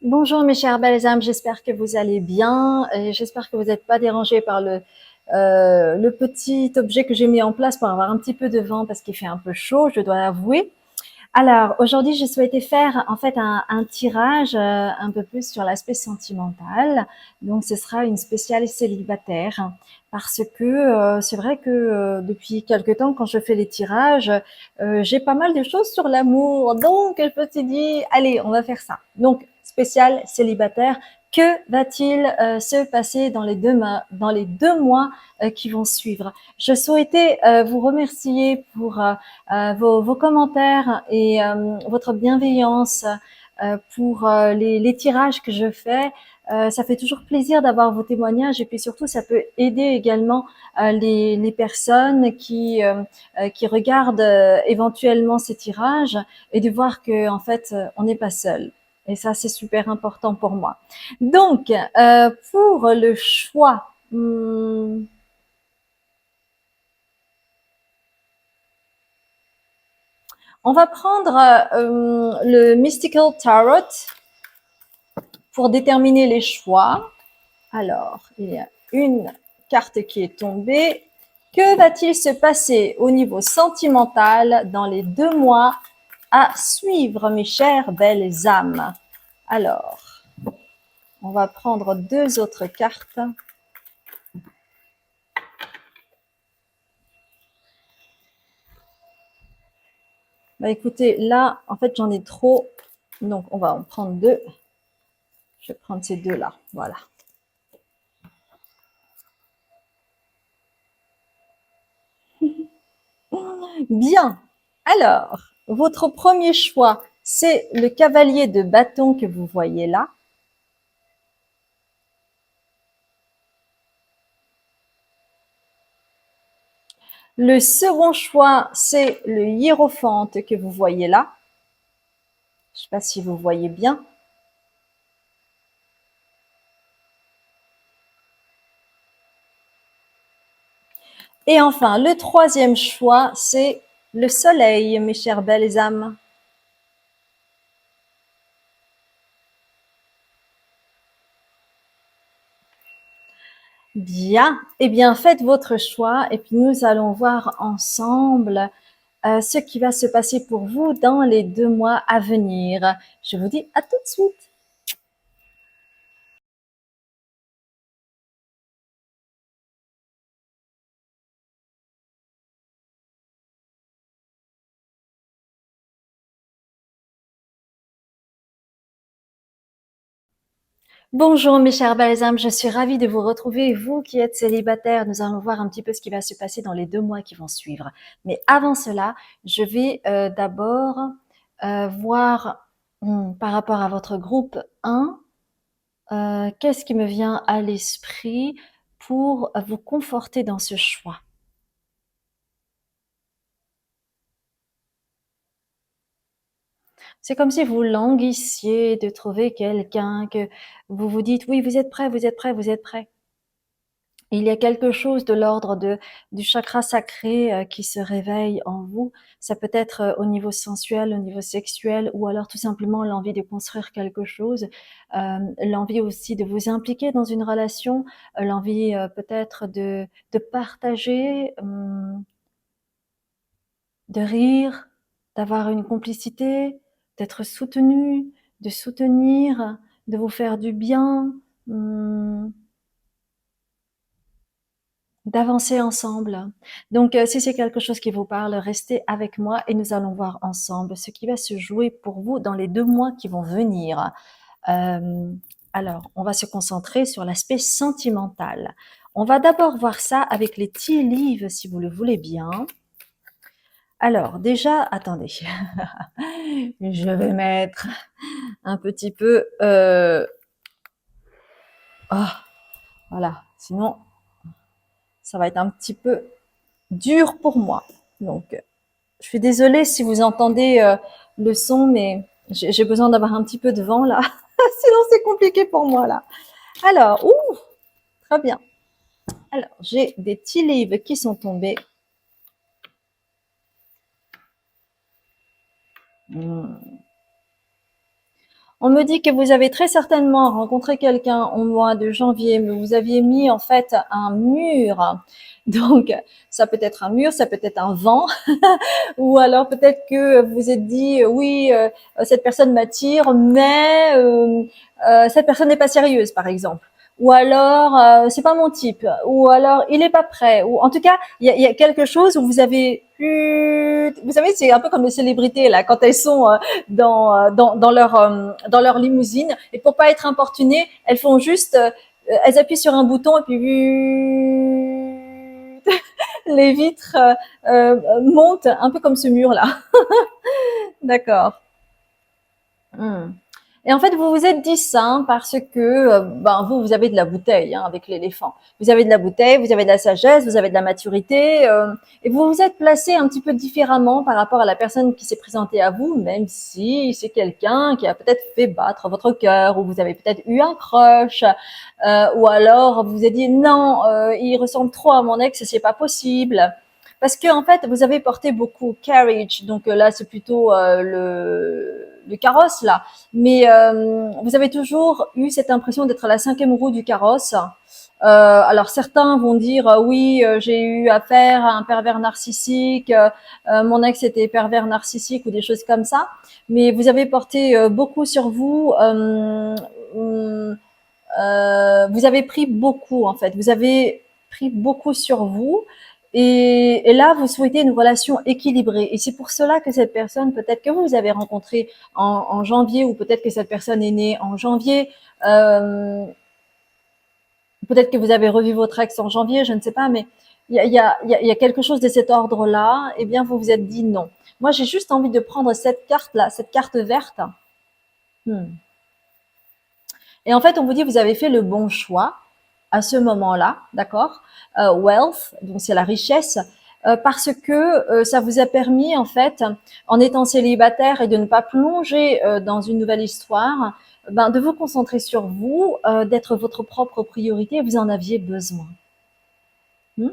Bonjour mes chers belles âmes, j'espère que vous allez bien et j'espère que vous n'êtes pas dérangés par le petit objet que j'ai mis en place pour avoir un petit peu de vent parce qu'il fait un peu chaud, je dois l'avouer. Alors, aujourd'hui, j'ai souhaité faire en fait un tirage un peu plus sur l'aspect sentimental. Donc, ce sera une spéciale célibataire parce que c'est vrai que depuis quelque temps, quand je fais les tirages, j'ai pas mal de choses sur l'amour. Donc, je me suis dit, allez, on va faire ça. Donc, spécial célibataire. Que va-t-il se passer dans dans les 2 mois qui vont suivre? Je souhaitais vous remercier pour vos commentaires et votre bienveillance pour les tirages que je fais. Ça fait toujours plaisir d'avoir vos témoignages et puis surtout ça peut aider également les personnes qui regardent éventuellement ces tirages et de voir que en fait on n'est pas seul. Et ça c'est super important pour moi. Donc pour le choix, on va prendre le Mystical Tarot pour déterminer les choix. Alors, il y a une carte qui est tombée. Que va-t-il se passer au niveau sentimental dans les 2 mois à suivre, mes chères belles âmes? Alors, on va prendre deux autres cartes. Bah écoutez, là, en fait, j'en ai trop. Donc, on va en prendre deux. Je vais prendre ces deux-là. Voilà. Bien. Alors, votre premier choix, c'est le cavalier de bâton que vous voyez là. Le second choix, c'est le hiérophante que vous voyez là. Je ne sais pas si vous voyez bien. Et enfin, le troisième choix, c'est le soleil, mes chères belles âmes. Bien. Eh bien, faites votre choix et puis nous allons voir ensemble ce qui va se passer pour vous dans les 2 mois à venir. Je vous dis à tout de suite. Bonjour mes chers balsams, je suis ravie de vous retrouver. Vous qui êtes célibataire, nous allons voir un petit peu ce qui va se passer dans les 2 mois qui vont suivre. Mais avant cela, je vais d'abord voir par rapport à votre groupe 1, qu'est-ce qui me vient à l'esprit pour vous conforter dans ce choix. C'est comme si vous languissiez de trouver quelqu'un que vous vous dites, oui, vous êtes prêt, vous êtes prêt, vous êtes prêt. Il y a quelque chose de l'ordre du chakra sacré qui se réveille en vous. Ça peut être au niveau sensuel, au niveau sexuel, ou alors tout simplement l'envie de construire quelque chose, l'envie aussi de vous impliquer dans une relation, l'envie peut-être de partager, de rire, d'avoir une complicité, d'être soutenu, de soutenir, de vous faire du bien. D'avancer ensemble. Donc, si c'est quelque chose qui vous parle, restez avec moi et nous allons voir ensemble ce qui va se jouer pour vous dans les 2 mois qui vont venir. Euh, alors, on va se concentrer sur l'aspect sentimental. On va d'abord voir ça avec les tea leaves, si vous le voulez bien. Alors, déjà, attendez, je vais mettre un petit peu... Ah, voilà, sinon, ça va être un petit peu dur pour moi. Donc, je suis désolée si vous entendez le son, mais j'ai besoin d'avoir un petit peu de vent là. Sinon, c'est compliqué pour moi là. Alors, très bien. Alors, j'ai des tea leaves qui sont tombés. On me dit que vous avez très certainement rencontré quelqu'un au mois de janvier, mais vous aviez mis en fait un mur. Donc, ça peut être un mur, ça peut être un vent, ou alors peut-être que vous vous êtes dit, oui, cette personne m'attire, mais cette personne n'est pas sérieuse, par exemple. Ou alors, c'est pas mon type. Ou alors, il est pas prêt. Ou en tout cas, il y a quelque chose où vous avez eu, vous savez, c'est un peu comme les célébrités là, quand elles sont dans leur limousine, et pour pas être importunées, elles font juste, elles appuient sur un bouton et puis les vitres montent un peu comme ce mur là. D'accord. Hmm. Et en fait, vous vous êtes dit ça parce que ben, vous avez de la bouteille hein, avec l'éléphant. Vous avez de la bouteille, vous avez de la sagesse, vous avez de la maturité, et vous vous êtes placé un petit peu différemment par rapport à la personne qui s'est présentée à vous, même si c'est quelqu'un qui a peut-être fait battre votre cœur, ou vous avez peut-être eu un crush, ou alors vous vous êtes dit non, il ressemble trop à mon ex, c'est pas possible. Parce que en fait, vous avez porté beaucoup carriage, donc là c'est plutôt le carrosse là. Mais vous avez toujours eu cette impression d'être la cinquième roue du carrosse. Alors certains vont dire oui, j'ai eu affaire à un pervers narcissique, mon ex était pervers narcissique ou des choses comme ça. Mais vous avez porté beaucoup sur vous. Vous avez pris beaucoup en fait. Vous avez pris beaucoup sur vous. Et là, vous souhaitez une relation équilibrée. Et c'est pour cela que cette personne, peut-être que vous avez rencontré en janvier, ou peut-être que cette personne est née en janvier, euh, peut-être que vous avez revu votre ex en janvier, je ne sais pas, mais il y a quelque chose de cet ordre-là. Eh bien, vous vous êtes dit non. Moi, j'ai juste envie de prendre cette carte-là, cette carte verte. Hmm. Et en fait, on vous dit, vous avez fait le bon choix à ce moment-là, d'accord? Wealth, donc c'est la richesse, parce que ça vous a permis, en fait, en étant célibataire et de ne pas plonger dans une nouvelle histoire, ben, de vous concentrer sur vous, d'être votre propre priorité, vous en aviez besoin. Hmm.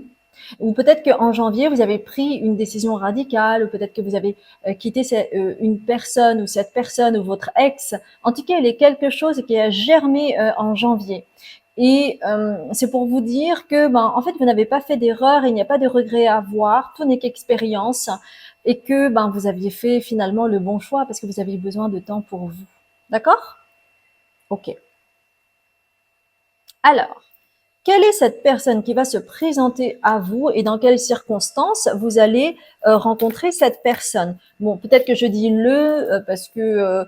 Ou peut-être qu'en janvier, vous avez pris une décision radicale, ou peut-être que vous avez quitté une personne, ou cette personne, ou votre ex. En tout cas, il y a quelque chose qui a germé en janvier. Et c'est pour vous dire que, ben, en fait, vous n'avez pas fait d'erreur, il n'y a pas de regret à avoir, tout n'est qu'expérience, et que ben, vous aviez fait finalement le bon choix parce que vous aviez besoin de temps pour vous. D'accord? Ok. Alors, quelle est cette personne qui va se présenter à vous et dans quelles circonstances vous allez rencontrer cette personne? Bon, peut-être que je dis le parce que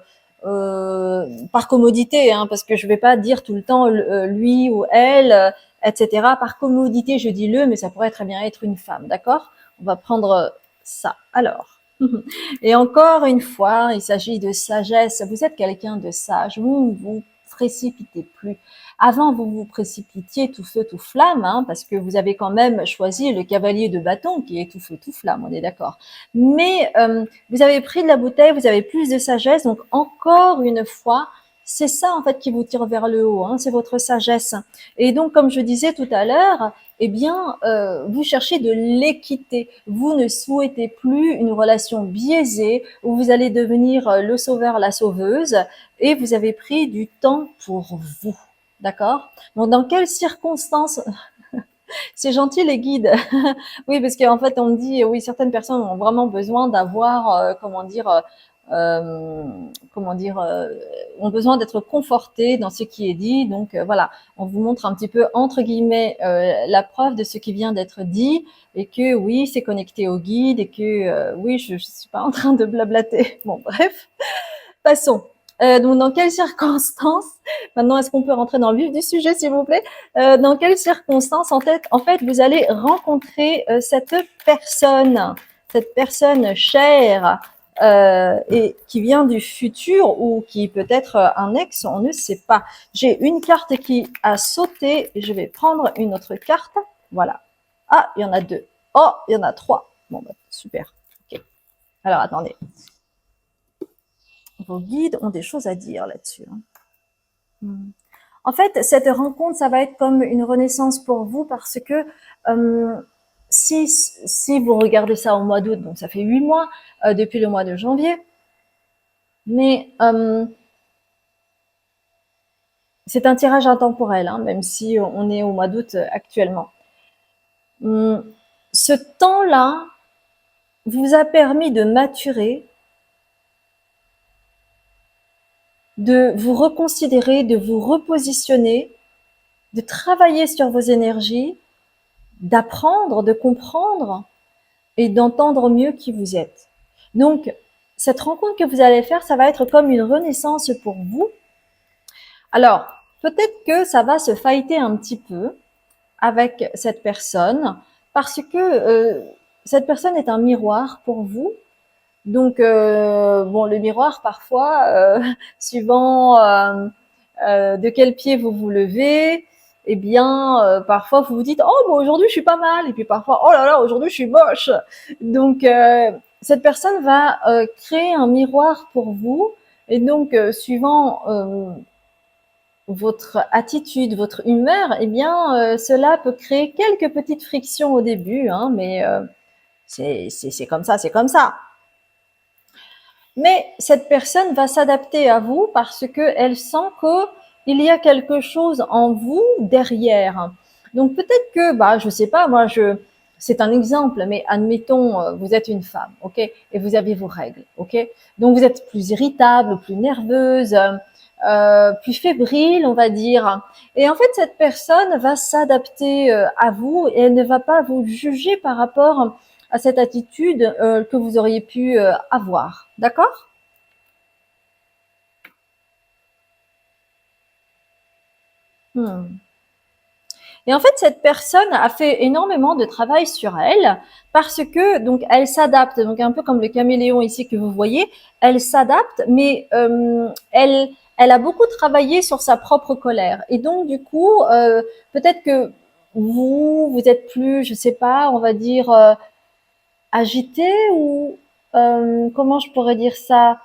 par commodité, hein, parce que je vais pas dire tout le temps lui ou elle, etc. Par commodité, je dis le, mais ça pourrait très bien être une femme, d'accord? On va prendre ça. Alors, et encore une fois, il s'agit de sagesse. Vous êtes quelqu'un de sage. Vous ne vous précipitez plus. Avant, vous vous précipitiez tout feu, tout flamme, hein, parce que vous avez quand même choisi le cavalier de bâton qui est tout feu, tout flamme, on est d'accord. Mais vous avez pris de la bouteille, vous avez plus de sagesse. Donc, encore une fois, c'est ça en fait qui vous tire vers le haut, hein, c'est votre sagesse. Et donc, comme je disais tout à l'heure, eh bien, vous cherchez de l'équité. Vous ne souhaitez plus une relation biaisée où vous allez devenir le sauveur, la sauveuse, et vous avez pris du temps pour vous. D'accord? Donc, dans quelles circonstances, c'est gentil les guides. Oui, parce qu'en fait, on me dit, oui, certaines personnes ont vraiment besoin d'avoir, euh, comment dire, ont besoin d'être confortées dans ce qui est dit. Donc voilà, on vous montre un petit peu entre guillemets la preuve de ce qui vient d'être dit, et que oui, c'est connecté au guide, et que oui, je suis pas en train de blablater. Bon, bref, passons. Donc, dans quelles circonstances, maintenant, est-ce qu'on peut rentrer dans le vif du sujet, s'il vous plaît? Dans quelles circonstances, en fait, vous allez rencontrer cette personne chère et qui vient du futur, ou qui peut être un ex, on ne sait pas. J'ai une carte qui a sauté, et je vais prendre une autre carte. Voilà. Ah, il y en a deux. Oh, il y en a trois. Bon, bah, super. Ok. Alors, attendez. Vos guides ont des choses à dire là-dessus. Hmm. En fait, cette rencontre, ça va être comme une renaissance pour vous, parce que si vous regardez ça au mois d'août, donc ça fait 8 mois depuis le mois de janvier, mais c'est un tirage intemporel, hein, même si on est au mois d'août actuellement. Ce temps-là vous a permis de maturer, de vous reconsidérer, de vous repositionner, de travailler sur vos énergies, d'apprendre, de comprendre et d'entendre mieux qui vous êtes. Donc, cette rencontre que vous allez faire, ça va être comme une renaissance pour vous. Alors, peut-être que ça va se fighter un petit peu avec cette personne parce que cette personne est un miroir pour vous. Donc, bon, le miroir, parfois, suivant de quel pied vous vous levez, eh bien, parfois, vous vous dites, oh, bon, aujourd'hui, je suis pas mal. Et puis, parfois, oh là là, aujourd'hui, je suis moche. Donc, cette personne va créer un miroir pour vous. Et donc, suivant votre attitude, votre humeur, eh bien, cela peut créer quelques petites frictions au début, hein, mais c'est comme ça, c'est comme ça. Mais cette personne va s'adapter à vous parce qu'elle sent qu'il y a quelque chose en vous derrière. Donc peut-être que, bah, je sais pas, moi, c'est un exemple, mais admettons, vous êtes une femme, ok, et vous avez vos règles, ok. Donc vous êtes plus irritable, plus nerveuse, plus fébrile, on va dire. Et en fait, cette personne va s'adapter à vous et elle ne va pas vous juger par rapport à cette attitude que vous auriez pu avoir. D'accord? Hmm. Et en fait, cette personne a fait énormément de travail sur elle parce que donc elle s'adapte, donc un peu comme le caméléon ici que vous voyez, elle s'adapte, mais elle a beaucoup travaillé sur sa propre colère. Et donc du coup, peut-être que vous êtes plus, je sais pas, on va dire agité ou comment je pourrais dire ça,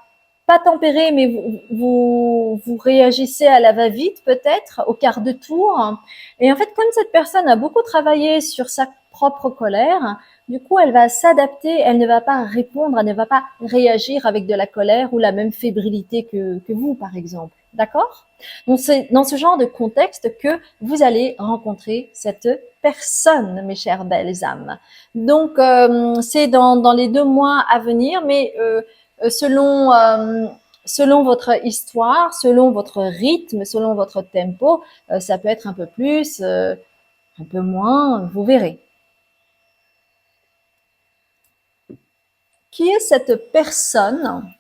pas tempéré, mais vous réagissez à la va-vite peut-être, au quart de tour. Et en fait, comme cette personne a beaucoup travaillé sur sa propre colère, du coup, elle va s'adapter, elle ne va pas répondre, elle ne va pas réagir avec de la colère ou la même fébrilité que vous, par exemple. D'accord? Donc, c'est dans ce genre de contexte que vous allez rencontrer cette personne, mes chères belles âmes. Donc, c'est dans les 2 mois à venir, mais selon, selon votre histoire, selon votre rythme, selon votre tempo, ça peut être un peu plus, un peu moins, vous verrez. Qui est cette personne?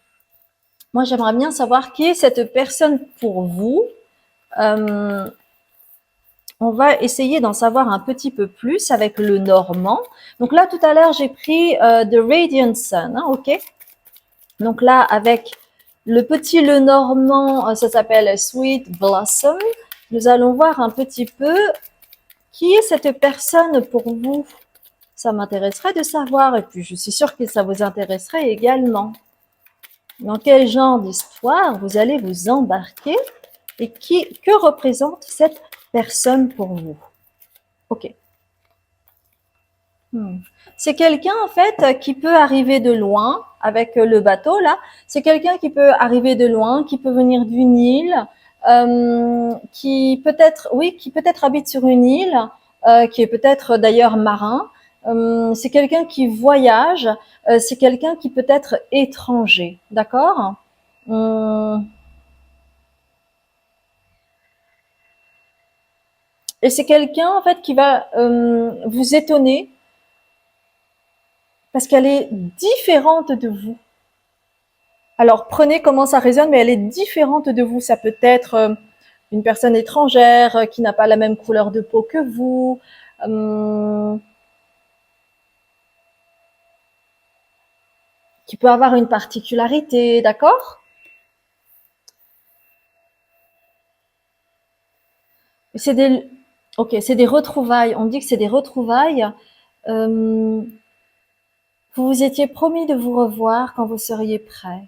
Moi, j'aimerais bien savoir qui est cette personne pour vous. Euh, on va essayer d'en savoir un petit peu plus avec le normand. Donc là, tout à l'heure, j'ai pris The Radiant Sun, hein, ok. Donc là, avec le petit le normand, ça s'appelle Sweet Blossom. Nous allons voir un petit peu qui est cette personne pour vous. Ça m'intéresserait de savoir et puis je suis sûre que ça vous intéresserait également. Dans quel genre d'histoire vous allez vous embarquer et que représente cette personne pour vous? Ok. C'est quelqu'un en fait qui peut arriver de loin avec le bateau là. C'est quelqu'un qui peut arriver de loin, qui peut venir d'une île, qui peut-être, oui, qui peut-être habite sur une île, qui est peut-être d'ailleurs marin. C'est quelqu'un qui voyage. C'est quelqu'un qui peut être étranger, d'accord. Et c'est quelqu'un en fait qui va vous étonner parce qu'elle est différente de vous. Alors, prenez comment ça résonne, mais elle est différente de vous. Ça peut être une personne étrangère qui n'a pas la même couleur de peau que vous, euh, qui peut avoir une particularité, d'accord? C'est des, ok, c'est des retrouvailles. On dit que c'est des retrouvailles. Euh, vous vous étiez promis de vous revoir quand vous seriez prêt.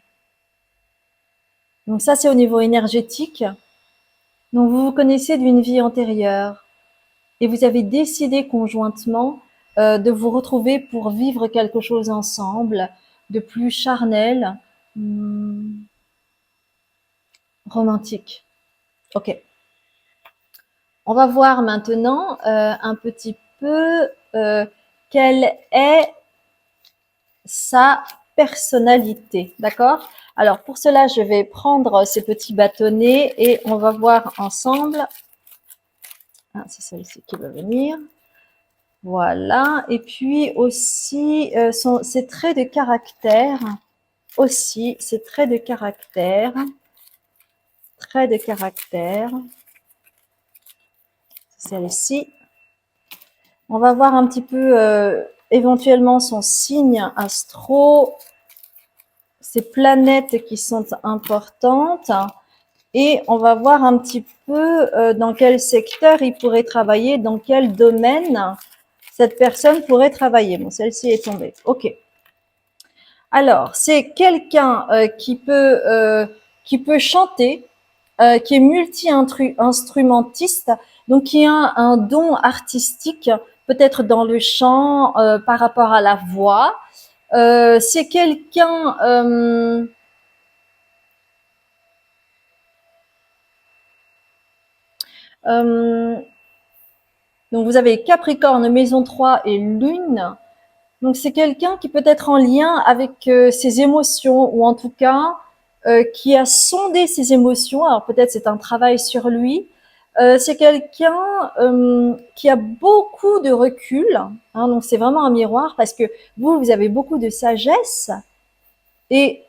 Donc ça, c'est au niveau énergétique. Donc vous vous connaissez d'une vie antérieure et vous avez décidé conjointement de vous retrouver pour vivre quelque chose ensemble de plus charnel, romantique. Ok. On va voir maintenant un petit peu quelle est sa personnalité, d'accord? Alors pour cela, je vais prendre ces petits bâtonnets et on va voir ensemble. Ah, c'est celle-ci qui va venir. Voilà. Et puis aussi ses traits de caractère. Aussi, ses traits de caractère. Traits de caractère. Celle-ci. On va voir un petit peu éventuellement son signe astro, ces planètes qui sont importantes. Et on va voir un petit peu dans quel secteur il pourrait travailler, dans quel domaine cette personne pourrait travailler. Bon, celle-ci est tombée. OK. Alors, c'est quelqu'un qui peut chanter, qui est multi-instrumentiste, donc qui a un don artistique, peut-être dans le chant, par rapport à la voix. C'est quelqu'un donc vous avez Capricorne, maison 3 et Lune. Donc c'est quelqu'un qui peut être en lien avec ses émotions, ou en tout cas qui a sondé ses émotions. Alors peut-être c'est un travail sur lui. C'est quelqu'un qui a beaucoup de recul, hein, donc c'est vraiment un miroir parce que vous avez beaucoup de sagesse et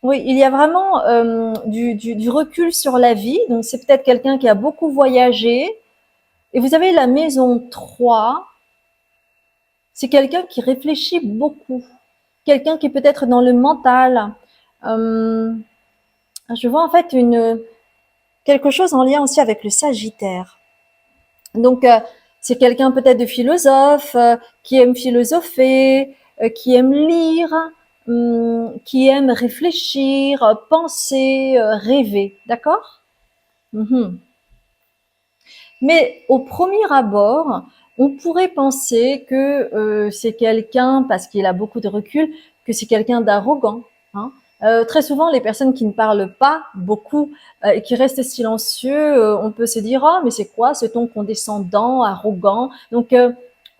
oui, il y a vraiment du recul sur la vie. Donc c'est peut-être quelqu'un qui a beaucoup voyagé. Et vous avez la maison 3. C'est quelqu'un qui réfléchit beaucoup, quelqu'un qui peut être dans le mental. Euh, je vois en fait quelque chose en lien aussi avec le Sagittaire. Donc, c'est quelqu'un peut-être de philosophe, qui aime philosopher, qui aime lire, qui aime réfléchir, penser, rêver. D'accord? Mhm. Mais au premier abord, on pourrait penser que c'est quelqu'un, parce qu'il a beaucoup de recul, que c'est quelqu'un d'arrogant. Hein. Très souvent, les personnes qui ne parlent pas beaucoup et qui restent silencieux, on peut se dire ah mais c'est quoi ce ton condescendant, arrogant. Donc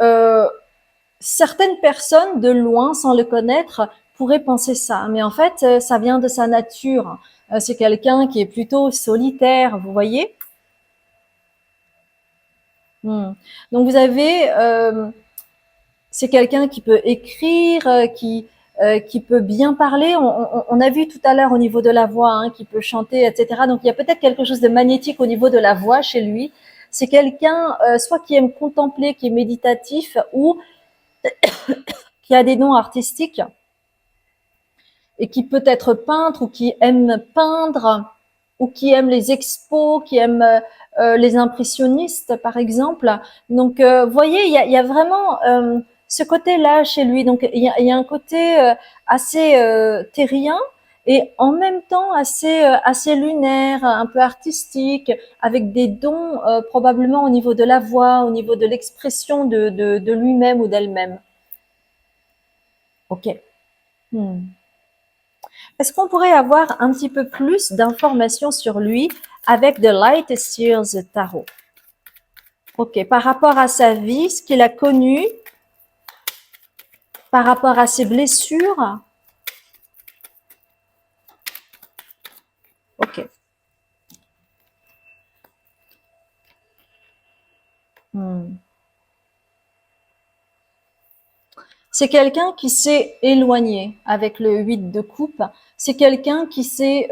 euh, certaines personnes de loin, sans le connaître, pourraient penser ça. Mais en fait, ça vient de sa nature. C'est quelqu'un qui est plutôt solitaire, vous voyez. Hmm. Donc vous avez, c'est quelqu'un qui peut écrire, qui peut bien parler. On a vu tout à l'heure au niveau de la voix, hein, qui peut chanter, etc. Donc il y a peut-être quelque chose de magnétique au niveau de la voix chez lui. C'est quelqu'un soit qui aime contempler, qui est méditatif, ou qui a des dons artistiques et qui peut être peintre ou qui aime peindre ou qui aime les expos, qui aime les impressionnistes, par exemple. Donc, vous voyez, il y a vraiment ce côté-là chez lui. Donc, il y a un côté assez terrien et en même temps assez lunaire, un peu artistique, avec des dons probablement au niveau de la voix, au niveau de l'expression de lui-même ou d'elle-même. Ok. Hmm. Est-ce qu'on pourrait avoir un petit peu plus d'informations sur lui avec The Light Seals Tarot? Ok, par rapport à sa vie, ce qu'il a connu, par rapport à ses blessures. Ok. Hmm. C'est quelqu'un qui s'est éloigné avec le 8 de coupe. C'est quelqu'un qui s'est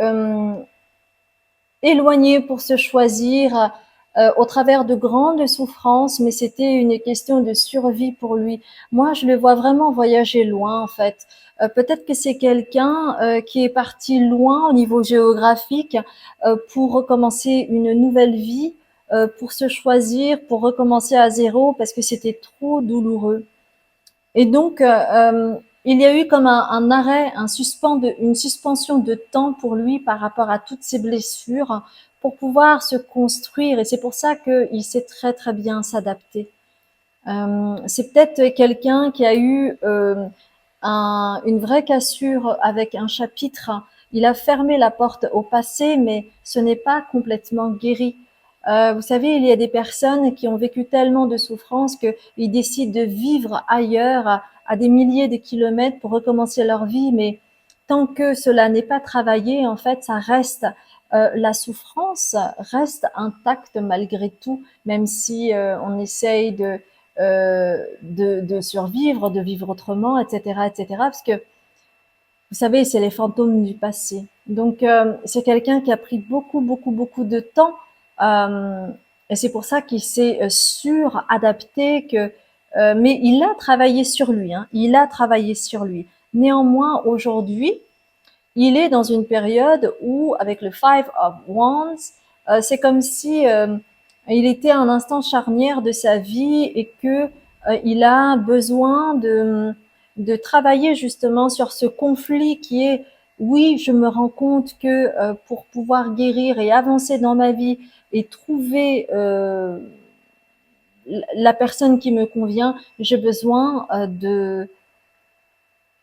éloigné pour se choisir au travers de grandes souffrances, mais c'était une question de survie pour lui. Moi, je le vois vraiment voyager loin, en fait. Peut-être que c'est quelqu'un qui est parti loin au niveau géographique pour recommencer une nouvelle vie, pour se choisir, pour recommencer à zéro, parce que c'était trop douloureux. Et donc, il y a eu comme un arrêt, une suspension de temps pour lui par rapport à toutes ses blessures pour pouvoir se construire. Et c'est pour ça qu'il sait très très bien s'adapter. C'est peut-être quelqu'un qui a eu une vraie cassure avec un chapitre. Il a fermé la porte au passé, mais ce n'est pas complètement guéri. Vous savez, il y a des personnes qui ont vécu tellement de souffrances qu'ils décident de vivre ailleurs, à des milliers de kilomètres pour recommencer leur vie, mais tant que cela n'est pas travaillé, en fait, ça reste, la souffrance reste intacte malgré tout, même si on essaye de survivre, de vivre autrement, etc., etc. Parce que vous savez, c'est les fantômes du passé. Donc, c'est quelqu'un qui a pris beaucoup, beaucoup, beaucoup de temps. euh, et c'est pour ça qu'il s'est suradapté. Mais il a travaillé sur lui. Hein, il a travaillé sur lui. Néanmoins, aujourd'hui, il est dans une période où, avec le Five of Wands, c'est comme si il était à un instant charnière de sa vie et que il a besoin de travailler justement sur ce conflit qui est, oui, je me rends compte que pour pouvoir guérir et avancer dans ma vie et trouver la personne qui me convient, j'ai besoin de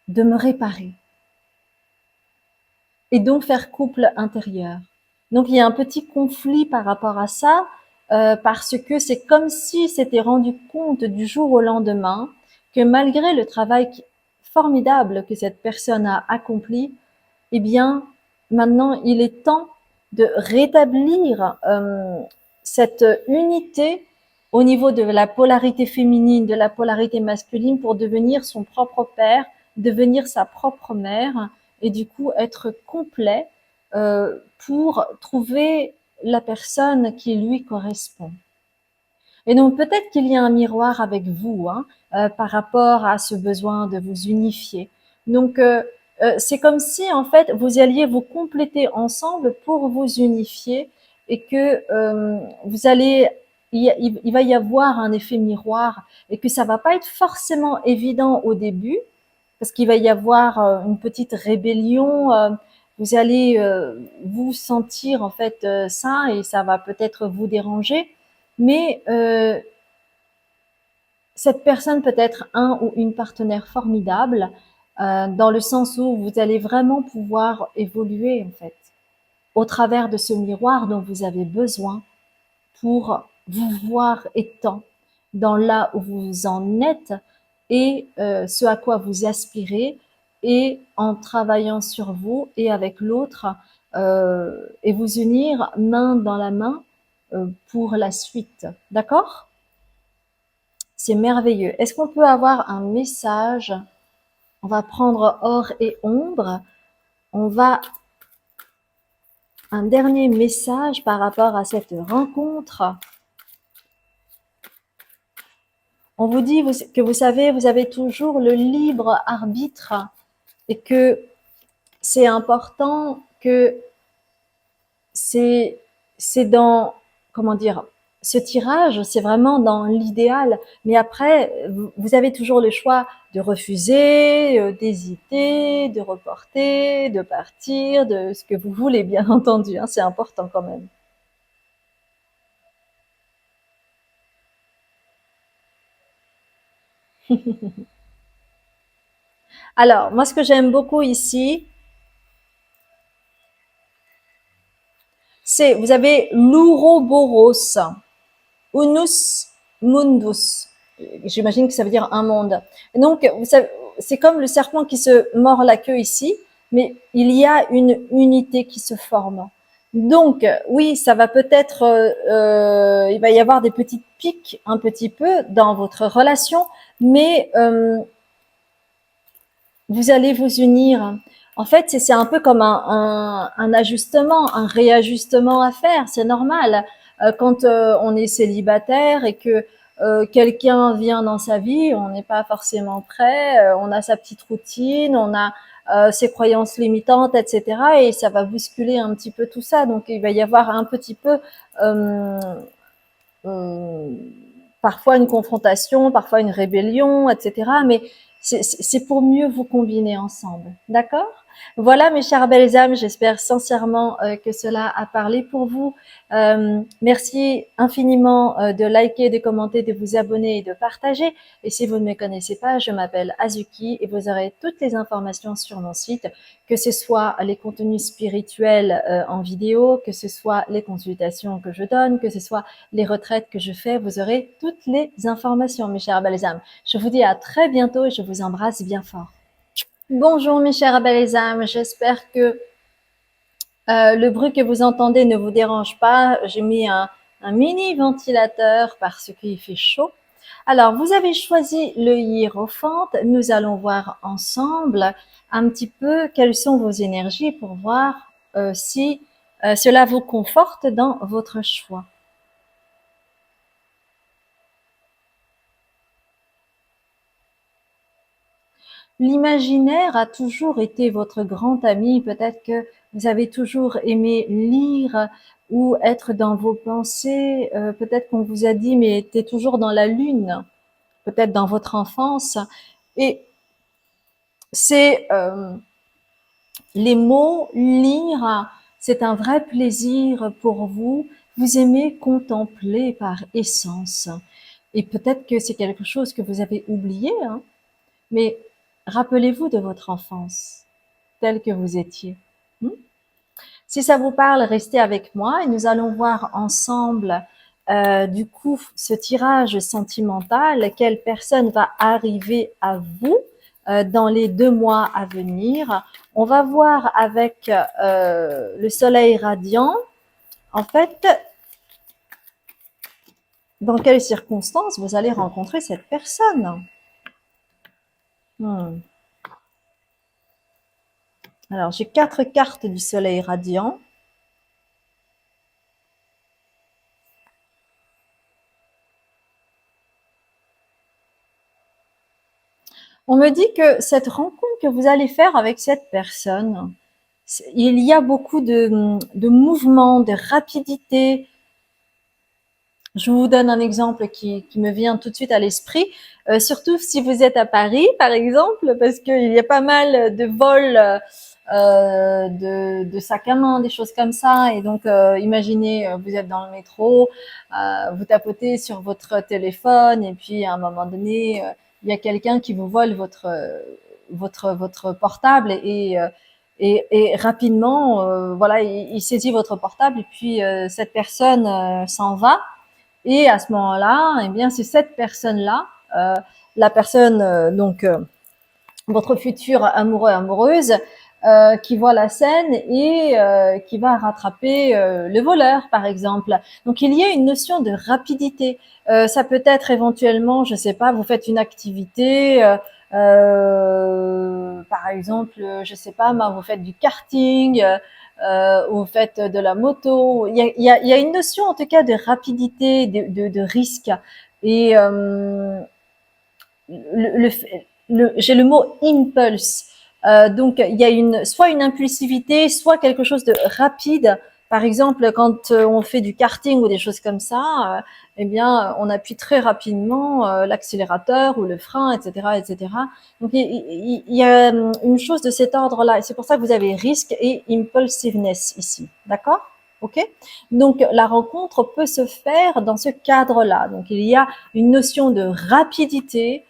me réparer et donc faire couple intérieur. Donc il y a un petit conflit par rapport à ça, parce que c'est comme si s'était rendu compte du jour au lendemain que malgré le travail formidable que cette personne a accompli, eh bien maintenant il est temps de rétablir cette unité au niveau de la polarité féminine, de la polarité masculine pour devenir son propre père, devenir sa propre mère et du coup être complet pour trouver la personne qui lui correspond. Et donc peut-être qu'il y a un miroir avec vous hein, par rapport à ce besoin de vous unifier. Donc c'est comme si en fait vous alliez vous compléter ensemble pour vous unifier et que vous allez il va y avoir un effet miroir et que ça va pas être forcément évident au début parce qu'il va y avoir une petite rébellion. Vous allez vous sentir en fait ça et ça va peut-être vous déranger, mais cette personne peut être un ou une partenaire formidable dans le sens où vous allez vraiment pouvoir évoluer en fait au travers de ce miroir dont vous avez besoin pour vous voir étant dans là où vous en êtes et ce à quoi vous aspirez et en travaillant sur vous et avec l'autre et vous unir main dans la main pour la suite. D'accord? C'est merveilleux. Est-ce qu'on peut avoir un message? On va prendre or et ombre. On va un dernier message par rapport à cette rencontre. On vous dit que vous savez, vous avez toujours le libre arbitre et que c'est important que c'est dans, comment dire, ce tirage, c'est vraiment dans l'idéal. Mais après, vous avez toujours le choix de refuser, d'hésiter, de reporter, de partir, de ce que vous voulez, bien entendu. Hein, c'est important quand même. Alors, moi, ce que j'aime beaucoup ici, c'est, vous avez l'ouroboros. Unus mundus. J'imagine que ça veut dire un monde. Et donc, vous savez, c'est comme le serpent qui se mord la queue ici, mais il y a une unité qui se forme. Donc, oui, ça va peut-être, il va y avoir des petites piques un petit peu dans votre relation, mais vous allez vous unir. En fait, c'est un peu comme un ajustement, un réajustement à faire. C'est normal. Quand on est célibataire et que quelqu'un vient dans sa vie, on n'est pas forcément prêt. On a sa petite routine, on a ses croyances limitantes, etc. Et ça va bousculer un petit peu tout ça. Donc, il va y avoir un petit peu euh, euh, parfois une confrontation, parfois une rébellion, etc. Mais c'est pour mieux vous combiner ensemble, d'accord? Voilà, mes chères belles âmes, j'espère sincèrement que cela a parlé pour vous. Merci infiniment de liker, de commenter, de vous abonner et de partager. Et si vous ne me connaissez pas, je m'appelle Azuki et vous aurez toutes les informations sur mon site, que ce soit les contenus spirituels en vidéo, que ce soit les consultations que je donne, que ce soit les retraites que je fais. Vous aurez toutes les informations, mes chères belles âmes. Je vous dis à très bientôt et je vous embrasse bien fort. Bonjour mes chères belles âmes, j'espère que le bruit que vous entendez ne vous dérange pas. J'ai mis un mini ventilateur parce qu'il fait chaud. Alors, vous avez choisi le hiérophante. Nous allons voir ensemble un petit peu quelles sont vos énergies pour voir si cela vous conforte dans votre choix. L'imaginaire a toujours été votre grand ami. Peut-être que vous avez toujours aimé lire ou être dans vos pensées. Peut-être qu'on vous a dit, mais tu es toujours dans la lune, peut-être dans votre enfance. Et c'est les mots, lire, c'est un vrai plaisir pour vous. Vous aimez contempler par essence. Et peut-être que c'est quelque chose que vous avez oublié, hein, mais rappelez-vous de votre enfance, telle que vous étiez. Si ça vous parle, restez avec moi et nous allons voir ensemble du coup ce tirage sentimental, quelle personne va arriver à vous dans les 2 mois à venir. On va voir avec le soleil radiant, en fait, dans quelles circonstances vous allez rencontrer cette personne. Alors, j'ai 4 cartes du soleil radiant. On me dit que cette rencontre que vous allez faire avec cette personne, il y a beaucoup de mouvements, de rapidité. Je vous donne un exemple qui me vient tout de suite à l'esprit, surtout si vous êtes à Paris, par exemple, parce qu'il y a pas mal de vols de sacs à main, des choses comme ça. Et donc, imaginez, vous êtes dans le métro, vous tapotez sur votre téléphone et puis à un moment donné, il y a quelqu'un qui vous vole votre portable et rapidement, voilà, il saisit votre portable et puis cette personne s'en va. Et à ce moment-là, eh bien, c'est cette personne-là, la personne donc votre futur amoureux amoureuse qui voit la scène et qui va rattraper le voleur, par exemple. Donc il y a une notion de rapidité. Ça peut être éventuellement, je sais pas, vous faites une activité, par exemple, je sais pas, vous faites du karting. Vous faites de la moto. Il y a une notion en tout cas de rapidité, de risque. Et le, j'ai le mot impulse. Donc il y a soit une impulsivité, soit quelque chose de rapide. Par exemple, quand on fait du karting ou des choses comme ça, eh bien, on appuie très rapidement l'accélérateur ou le frein, etc., etc. Donc, il y a une chose de cet ordre-là. Et c'est pour ça que vous avez risque et impulsiveness ici. D'accord? Ok? Donc, la rencontre peut se faire dans ce cadre-là. Donc, il y a une notion de rapidité,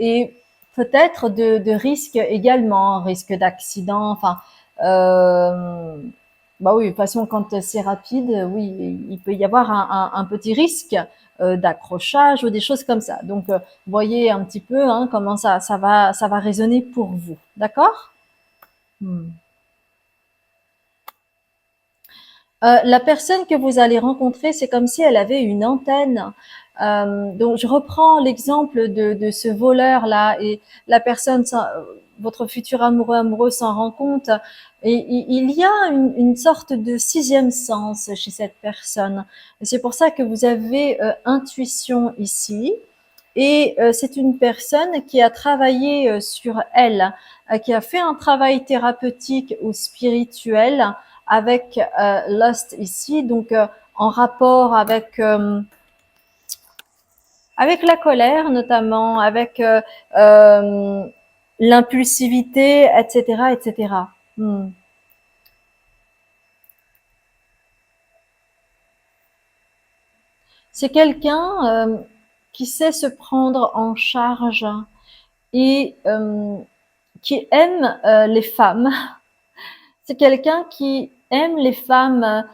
et peut-être de risque également, risque d'accident. Enfin, bah oui, de toute façon, quand c'est rapide, oui, il peut y avoir un petit risque d'accrochage ou des choses comme ça. Donc, voyez un petit peu hein, comment ça va résonner pour vous. D'accord? La personne que vous allez rencontrer, c'est comme si elle avait une antenne. Donc, je reprends l'exemple de ce voleur-là et la personne, votre futur amoureux, amoureuse s'en rend compte. Et il y a une sorte de sixième sens chez cette personne. C'est pour ça que vous avez intuition ici. Et c'est une personne qui a travaillé sur elle, qui a fait un travail thérapeutique ou spirituel avec Lost ici, donc en rapport avec la colère notamment, avec l'impulsivité, etc., etc. C'est quelqu'un qui sait se prendre en charge et qui aime les femmes. C'est quelqu'un qui aime les femmes,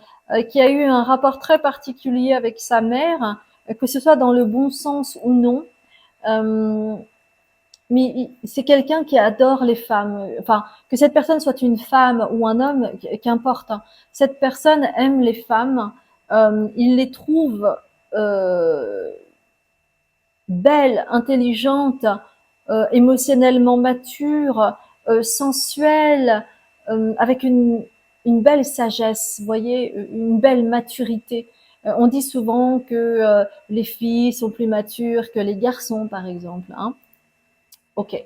qui a eu un rapport très particulier avec sa mère, que ce soit dans le bon sens ou non. Euh, mais c'est quelqu'un qui adore les femmes. Enfin, que cette personne soit une femme ou un homme, qu'importe, hein. Cette personne aime les femmes. Il les trouve euh, belle, intelligente, émotionnellement mature, sensuelle, avec une belle sagesse, vous voyez, une belle maturité. On dit souvent que les filles sont plus matures que les garçons, par exemple. Hein. Ok,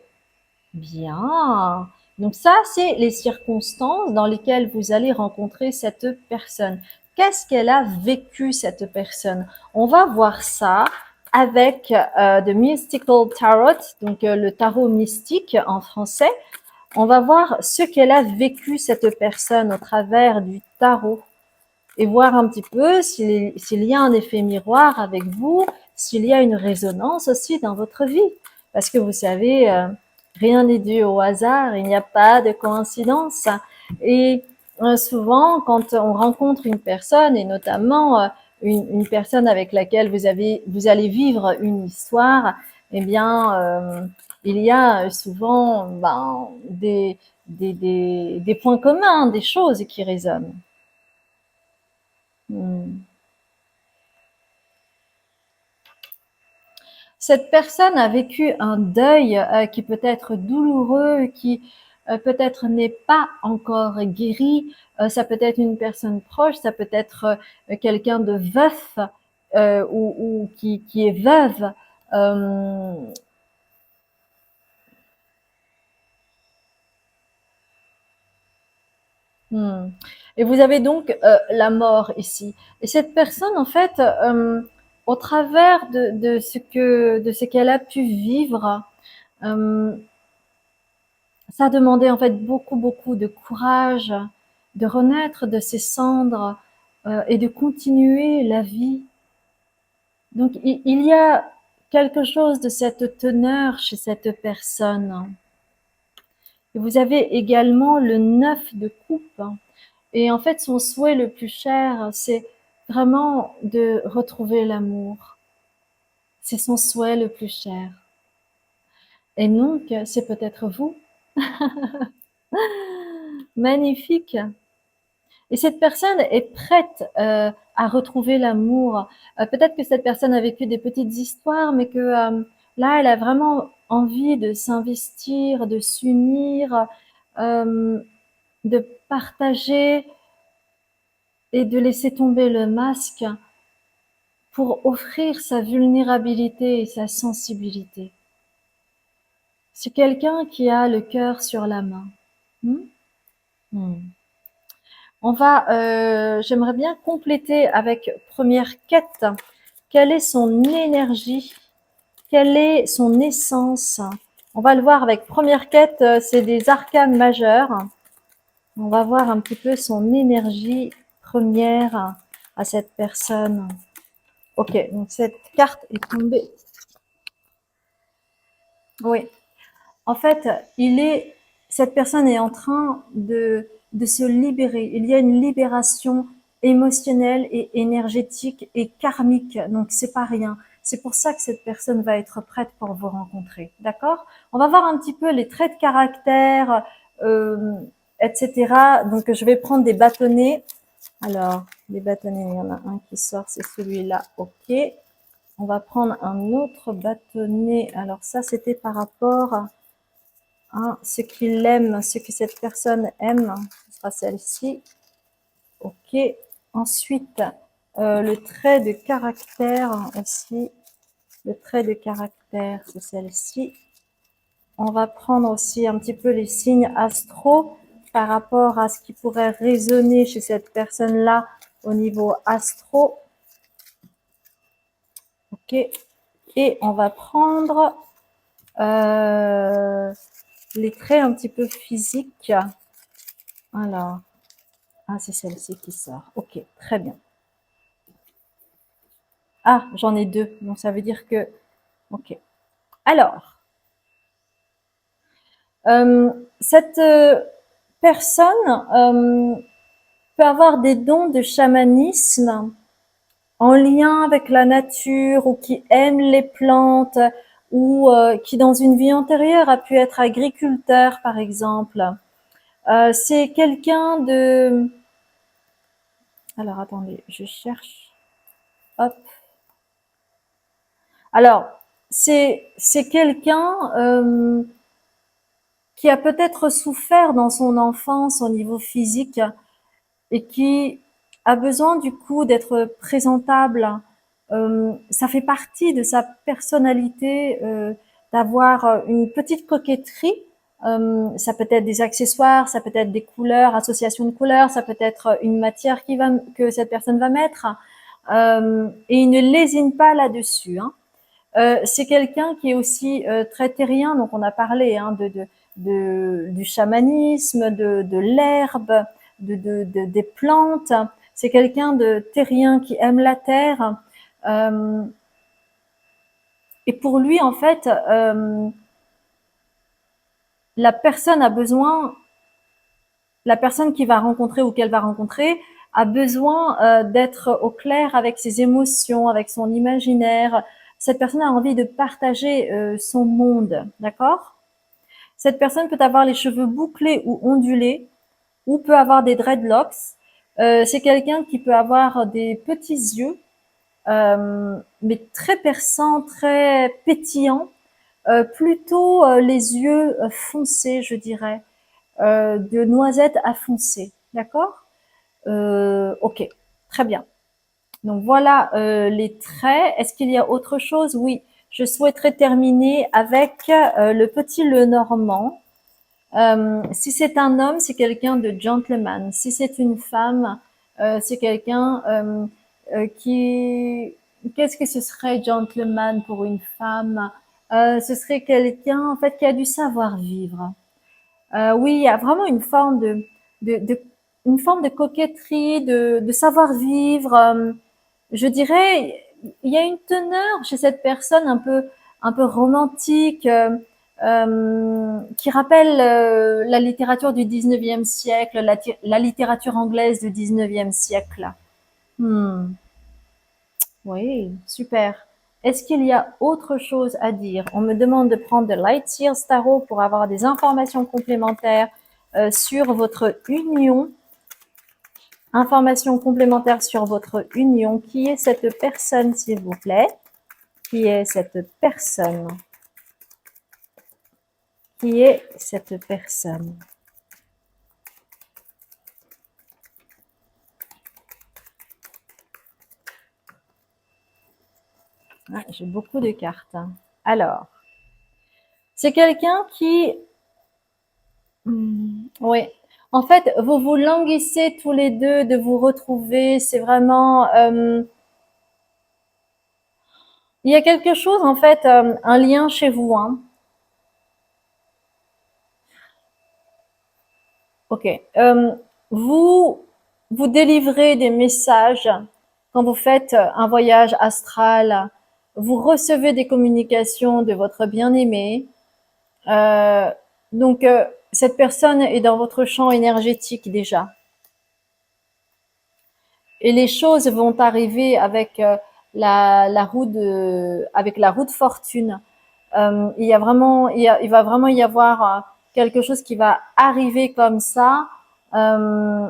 bien. Donc ça, c'est les circonstances dans lesquelles vous allez rencontrer cette personne. Qu'est-ce qu'elle a vécu, cette personne? On va voir ça avec The Mystical Tarot, donc le tarot mystique en français. On va voir ce qu'elle a vécu, cette personne, au travers du tarot et voir un petit peu s'il y a un effet miroir avec vous, s'il y a une résonance aussi dans votre vie. Parce que vous savez, rien n'est dû au hasard, il n'y a pas de coïncidence. Et souvent, quand on rencontre une personne, et notamment une personne avec laquelle vous allez vivre une histoire, eh bien, il y a souvent des points communs, des choses qui résonnent. Hmm. Cette personne a vécu un deuil qui peut être douloureux, qui peut-être n'est pas encore guéri. Ça peut être une personne proche, ça peut être quelqu'un de veuf ou qui est veuve. Euh, hmm. Et vous avez donc la mort ici. Et cette personne, en fait, au travers de ce qu'elle a pu vivre, euh, ça a demandé en fait beaucoup, beaucoup de courage, de renaître de ses cendres et de continuer la vie. Donc il y a quelque chose de cette teneur chez cette personne. Et vous avez également le 9 de coupe. Et en fait, son souhait le plus cher, c'est vraiment de retrouver l'amour. C'est son souhait le plus cher. Et donc, c'est peut-être vous. Magnifique. Et cette personne est prête à retrouver l'amour. Peut-être que cette personne a vécu des petites histoires, mais que là, elle a vraiment envie de s'investir, de s'unir, euh, de partager et de laisser tomber le masque pour offrir sa vulnérabilité et sa sensibilité. C'est quelqu'un qui a le cœur sur la main. Hmm. Hmm. J'aimerais bien compléter avec première quête. Quelle est son énergie? Quelle est son essence? On va le voir avec première quête, c'est des arcanes majeurs. On va voir un petit peu son énergie première à cette personne. Ok, donc cette carte est tombée. Oui, en fait, cette personne est en train de se libérer. Il y a une libération émotionnelle et énergétique et karmique. Donc, c'est pas rien. C'est pour ça que cette personne va être prête pour vous rencontrer. D'accord? On va voir un petit peu les traits de caractère, euh, etc. Donc, je vais prendre des bâtonnets. Alors, les bâtonnets, il y en a un qui sort, c'est celui-là. OK. On va prendre un autre bâtonnet. Alors, ça, c'était par rapport ce qu'il aime, ce que cette personne aime, ce sera celle-ci. Ok. Ensuite, le trait de caractère aussi. Le trait de caractère, c'est celle-ci. On va prendre aussi un petit peu les signes astro par rapport à ce qui pourrait résonner chez cette personne-là au niveau astro. Ok. Et on va prendre les traits un petit peu physiques. Alors, ah, c'est celle-ci qui sort. Ok, très bien. Ah, j'en ai deux, donc ça veut dire que... Ok. Alors, cette personne peut avoir des dons de chamanisme en lien avec la nature ou qui aime les plantes ou qui dans une vie antérieure a pu être agriculteur par exemple. C'est quelqu'un de... Alors attendez, je cherche. Hop. Alors, c'est quelqu'un qui a peut-être souffert dans son enfance au niveau physique et qui a besoin du coup d'être présentable. Ça fait partie de sa personnalité d'avoir une petite coquetterie. Ça peut être des accessoires, ça peut être des couleurs, association de couleurs, ça peut être une matière que cette personne va mettre. Et il ne lésine pas là-dessus. Hein. C'est quelqu'un qui est aussi très terrien, donc on a parlé hein, du chamanisme, de l'herbe, des plantes. C'est quelqu'un de terrien qui aime la terre. Euh, et pour lui, en fait, la personne a besoin, la personne qu'il va rencontrer ou qu'elle va rencontrer a besoin d'être au clair avec ses émotions, avec son imaginaire. Cette personne a envie de partager son monde, d'accord? Cette personne peut avoir les cheveux bouclés ou ondulés, ou peut avoir des dreadlocks. C'est quelqu'un qui peut avoir des petits yeux, mais très perçants, très pétillants, plutôt les yeux foncés, je dirais, de noisette à foncé. D'accord? Ok, très bien. Donc voilà les traits. Est-ce qu'il y a autre chose? Oui, je souhaiterais terminer avec le petit Lenormand. Si c'est un homme, c'est quelqu'un de gentleman. Si c'est une femme, c'est quelqu'un qui... Qu'est-ce que ce serait gentleman pour une femme? Ce serait quelqu'un en fait qui a du savoir-vivre. Oui, il y a vraiment une forme une forme de coquetterie, de savoir-vivre. Je dirais, il y a une teneur chez cette personne un peu romantique, qui rappelle la littérature du 19e siècle, la littérature anglaise du 19e siècle. Hmm. Oui, super. Est-ce qu'il y a autre chose à dire? On me demande de prendre de Light Years Tarot pour avoir des informations complémentaires sur votre union. Informations complémentaires sur votre union. Qui est cette personne, s'il vous plaît? Qui est cette personne? Qui est cette personne? Ah, j'ai beaucoup de cartes. Alors, c'est quelqu'un qui... Oui. En fait, vous vous languissez tous les deux de vous retrouver. C'est vraiment... il y a quelque chose, en fait, un lien chez vous. Hein. Ok. Vous, vous délivrez des messages quand vous faites un voyage astral. Vous recevez des communications de votre bien-aimé. Euh, donc, cette personne est dans votre champ énergétique déjà. Et les choses vont arriver avec avec la roue de fortune. Il y a vraiment, il va vraiment y avoir quelque chose qui va arriver comme ça. Euh,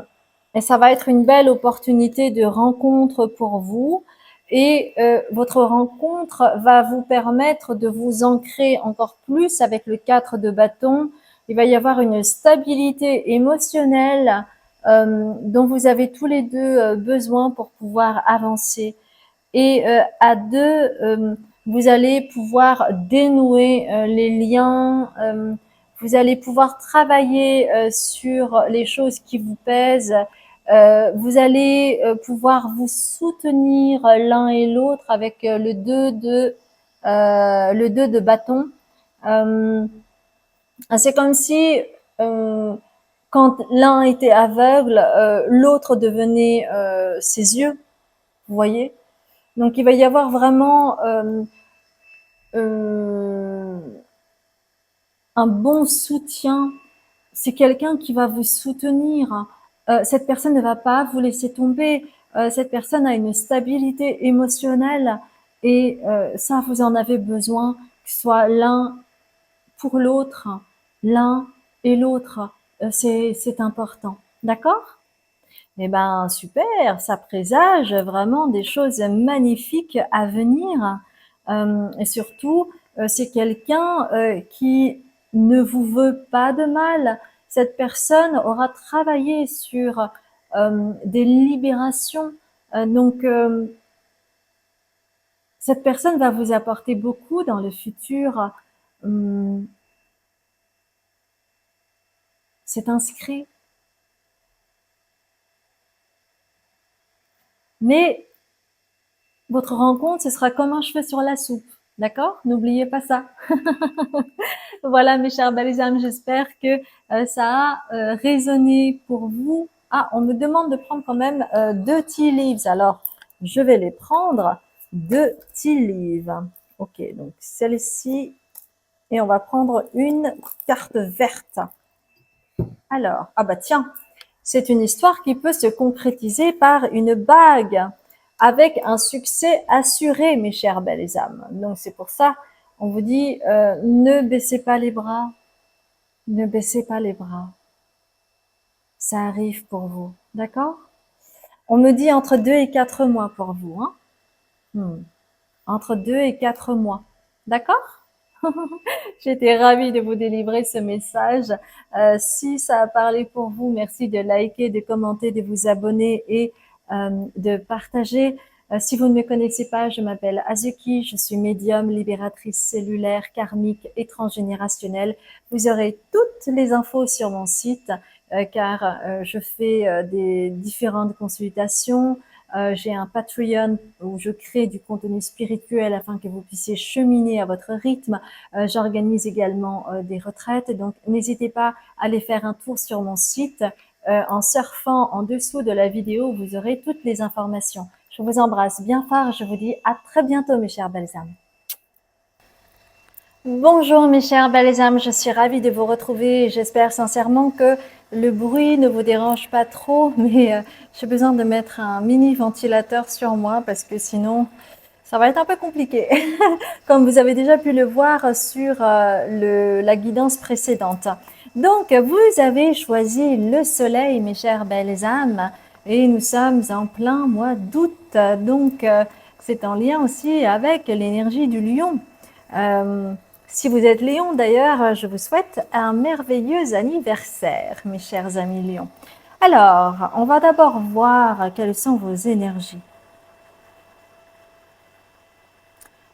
et ça va être une belle opportunité de rencontre pour vous. Et votre rencontre va vous permettre de vous ancrer encore plus avec le 4 de bâton. Il va y avoir une stabilité émotionnelle dont vous avez tous les deux besoin pour pouvoir avancer. Et à deux, vous allez pouvoir dénouer les liens, vous allez pouvoir travailler sur les choses qui vous pèsent, vous allez pouvoir vous soutenir l'un et l'autre avec le 2 de bâton. Euh, C'est comme si quand l'un était aveugle, l'autre devenait ses yeux, vous voyez. Donc il va y avoir vraiment euh, un bon soutien. C'est quelqu'un qui va vous soutenir. Cette personne ne va pas vous laisser tomber. Cette personne a une stabilité émotionnelle et ça, vous en avez besoin, que ce soit l'un pour l'autre, l'un et l'autre. C'est important. D'accord? Eh ben, super, ça présage vraiment des choses magnifiques à venir. Et surtout, c'est quelqu'un qui ne vous veut pas de mal. Cette personne aura travaillé sur des libérations. Donc, cette personne va vous apporter beaucoup dans le futur. Hum, c'est inscrit. Mais votre rencontre, ce sera comme un cheveu sur la soupe. D'accord? N'oubliez pas ça. Voilà, mes chers Balsam, j'espère que ça a résonné pour vous. Ah, on me demande de prendre quand même 2 tea leaves. Alors, je vais les prendre. 2 tea leaves. Ok, donc celle-ci. Et on va prendre une carte verte. Alors, ah bah tiens, c'est une histoire qui peut se concrétiser par une bague avec un succès assuré, mes chers belles âmes. Donc c'est pour ça, on vous dit, ne baissez pas les bras, ne baissez pas les bras. Ça arrive pour vous, d'accord? On me dit entre 2 et 4 mois pour vous, hein? Entre 2 et 4 mois, d'accord? J'étais ravie de vous délivrer ce message. Si ça a parlé pour vous, merci de liker, de commenter, de vous abonner et de partager. Si vous ne me connaissez pas, je m'appelle Azuki, je suis médium, libératrice cellulaire, karmique et transgénérationnelle. Vous aurez toutes les infos sur mon site car je fais des différentes consultations. J'ai un Patreon où je crée du contenu spirituel afin que vous puissiez cheminer à votre rythme. J'organise également des retraites, donc n'hésitez pas à aller faire un tour sur mon site. En surfant en dessous de la vidéo, vous aurez toutes les informations. Je vous embrasse bien fort. Je vous dis à très bientôt, mes chers belles âmes. Bonjour mes chers belles âmes, je suis ravie de vous retrouver. J'espère sincèrement que le bruit ne vous dérange pas trop, mais j'ai besoin de mettre un mini ventilateur sur moi parce que sinon ça va être un peu compliqué. Comme vous avez déjà pu le voir sur la guidance précédente. Donc vous avez choisi le soleil mes chères belles âmes et nous sommes en plein mois d'août. Donc c'est en lien aussi avec l'énergie du lion. Si vous êtes Lion d'ailleurs, je vous souhaite un merveilleux anniversaire, mes chers amis Lions. Alors, on va d'abord voir quelles sont vos énergies.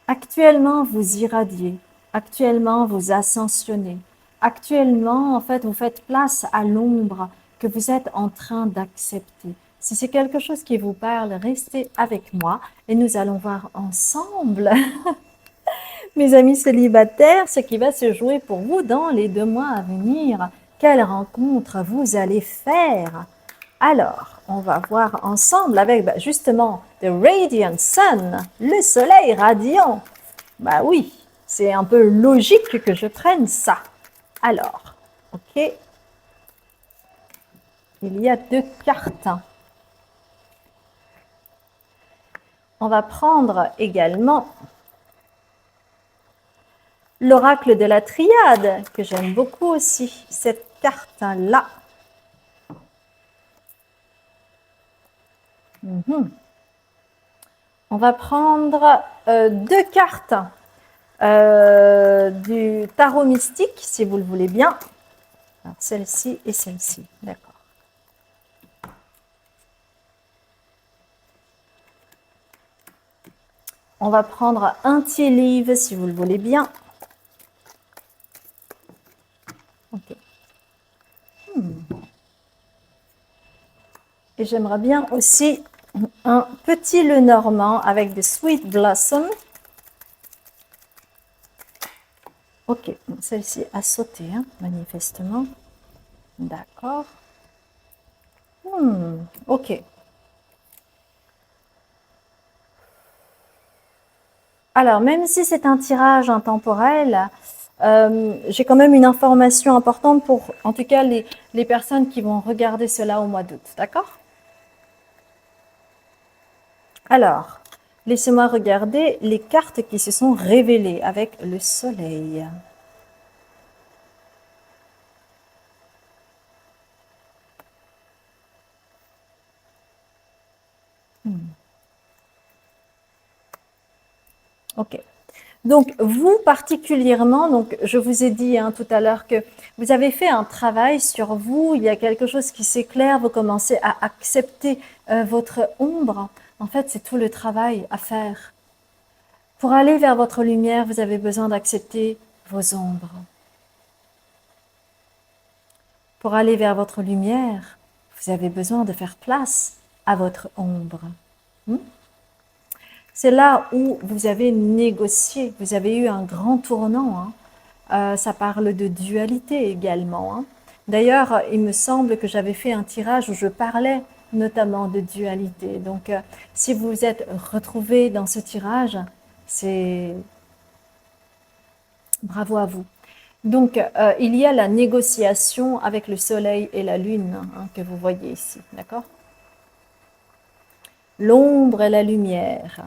Actuellement, vous irradiez. Actuellement, vous ascensionnez. Actuellement, en fait, vous faites place à l'ombre que vous êtes en train d'accepter. Si c'est quelque chose qui vous parle, restez avec moi et nous allons voir ensemble mes amis célibataires, ce qui va se jouer pour vous dans les 2 mois à venir. Quelle rencontre vous allez faire? Alors, on va voir ensemble avec justement The Radiant Sun, le soleil radiant. Bah oui, c'est un peu logique que je prenne ça. Alors, ok, il y a 2 cartes. On va prendre également l'oracle de la triade, que j'aime beaucoup aussi, cette carte-là. On va prendre 2 cartes du tarot mystique, si vous le voulez bien. Celle-ci et celle-ci, d'accord. On va prendre un tea leaf, si vous le voulez bien. Ok. Et j'aimerais bien aussi un petit Lenormand avec des Sweet Blossom. Ok, celle-ci a sauté, hein, manifestement. D'accord. Ok. Alors, même si c'est un tirage intemporel, j'ai quand même une information importante pour, en tout cas, les personnes qui vont regarder cela au mois d'août. D'accord? Alors, laissez-moi regarder les cartes qui se sont révélées avec le soleil. Ok. Donc, vous particulièrement, donc je vous ai dit hein, tout à l'heure que vous avez fait un travail sur vous, il y a quelque chose qui s'éclaire, vous commencez à accepter votre ombre. En fait, c'est tout le travail à faire. Pour aller vers votre lumière, vous avez besoin d'accepter vos ombres. Pour aller vers votre lumière, vous avez besoin de faire place à votre ombre. C'est là où vous avez négocié, vous avez eu un grand tournant. Hein. Ça parle de dualité également. Hein. D'ailleurs, il me semble que j'avais fait un tirage où je parlais notamment de dualité. Donc, si vous vous êtes retrouvé dans ce tirage, c'est bravo à vous. Donc, il y a la négociation avec le soleil et la lune hein, que vous voyez ici, d'accord? L'ombre et la lumière.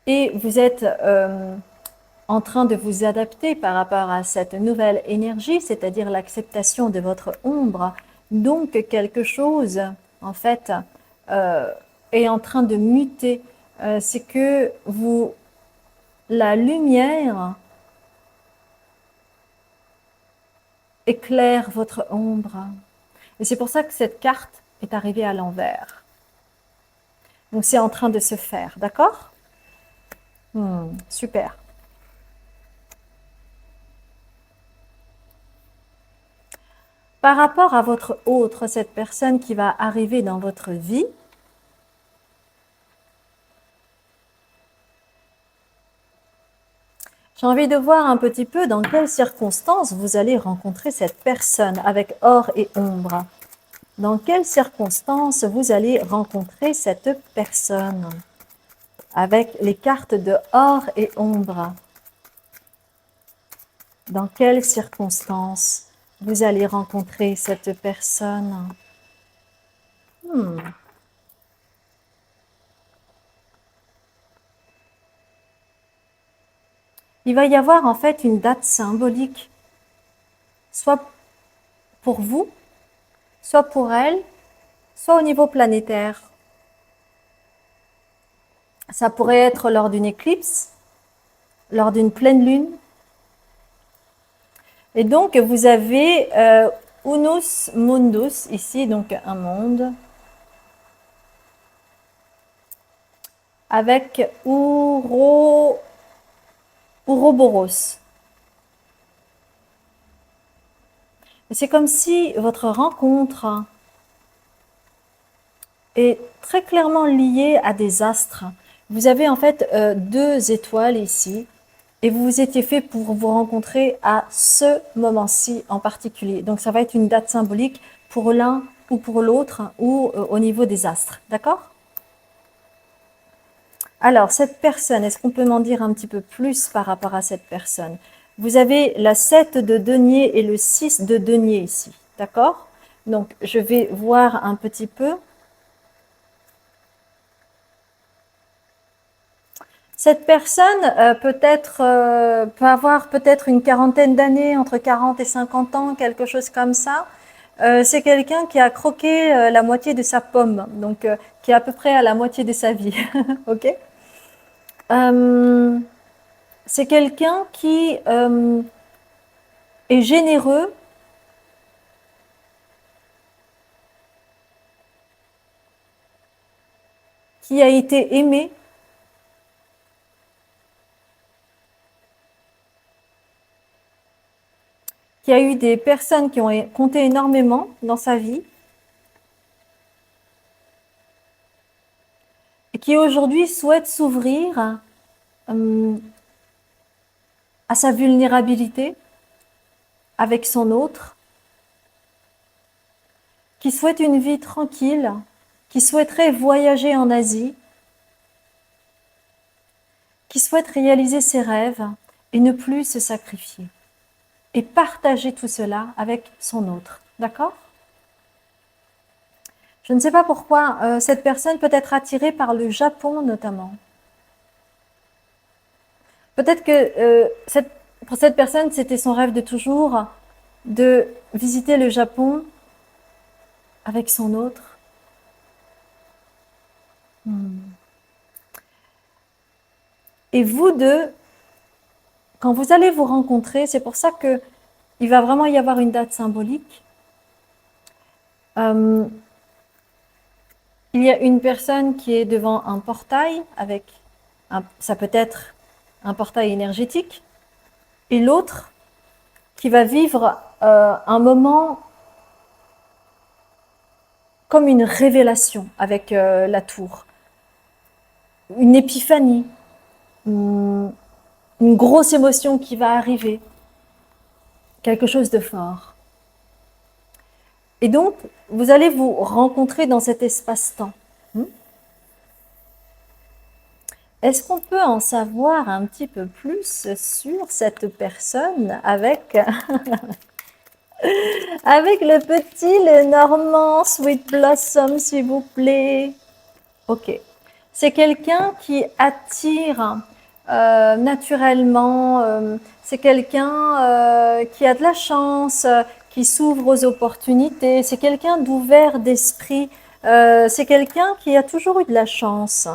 Et vous êtes en train de vous adapter par rapport à cette nouvelle énergie, c'est-à-dire l'acceptation de votre ombre. Donc, quelque chose, en fait, euh, est en train de muter. C'est que vous, la lumière éclaire votre ombre. Et c'est pour ça que cette carte est arrivée à l'envers. Donc, c'est en train de se faire, d'accord? Super. Par rapport à votre autre, cette personne qui va arriver dans votre vie, j'ai envie de voir un petit peu dans quelles circonstances vous allez rencontrer cette personne avec or et ombre. Dans quelles circonstances vous allez rencontrer cette personne avec les cartes de or et ombre. Dans quelles circonstances vous allez rencontrer cette personne? Il va y avoir en fait une date symbolique, soit pour vous, soit pour elle, soit au niveau planétaire. Ça pourrait être lors d'une éclipse, lors d'une pleine lune. Et donc, vous avez Unus Mundus, ici, donc un monde, avec Ouroboros. C'est comme si votre rencontre est très clairement liée à des astres. Vous avez en fait deux étoiles ici et vous vous étiez fait pour vous rencontrer à ce moment-ci en particulier. Donc ça va être une date symbolique pour l'un ou pour l'autre ou au niveau des astres. D'accord? Alors, cette personne, est-ce qu'on peut m'en dire un petit peu plus par rapport à cette personne? Vous avez la 7 de denier et le 6 de denier ici, d'accord? Donc, je vais voir un petit peu. Cette personne peut avoir peut-être une quarantaine d'années, entre 40 et 50 ans, quelque chose comme ça. C'est quelqu'un qui a croqué la moitié de sa pomme, donc qui est à peu près à la moitié de sa vie, ok? Euh, c'est quelqu'un qui est généreux, qui a été aimé, qui a eu des personnes qui ont compté énormément dans sa vie et qui aujourd'hui souhaite s'ouvrir à sa vulnérabilité avec son autre, qui souhaite une vie tranquille, qui souhaiterait voyager en Asie, qui souhaite réaliser ses rêves et ne plus se sacrifier. Et partager tout cela avec son autre. D'accord? Je ne sais pas pourquoi cette personne peut être attirée par le Japon notamment. Peut-être que pour cette personne, c'était son rêve de toujours de visiter le Japon avec son autre. Et vous deux, quand vous allez vous rencontrer, c'est pour ça que il va vraiment y avoir une date symbolique. Il y a une personne qui est devant un portail avec, ça peut être un portail énergétique, et l'autre qui va vivre un moment comme une révélation avec la tour, une épiphanie, une grosse émotion qui va arriver, quelque chose de fort. Et donc, vous allez vous rencontrer dans cet espace-temps. Est-ce qu'on peut en savoir un petit peu plus sur cette personne avec, avec le petit Lenormand Sweet Blossom, s'il vous plaît? Ok. C'est quelqu'un qui attire naturellement, c'est quelqu'un qui a de la chance, qui s'ouvre aux opportunités, c'est quelqu'un d'ouvert d'esprit, c'est quelqu'un qui a toujours eu de la chance.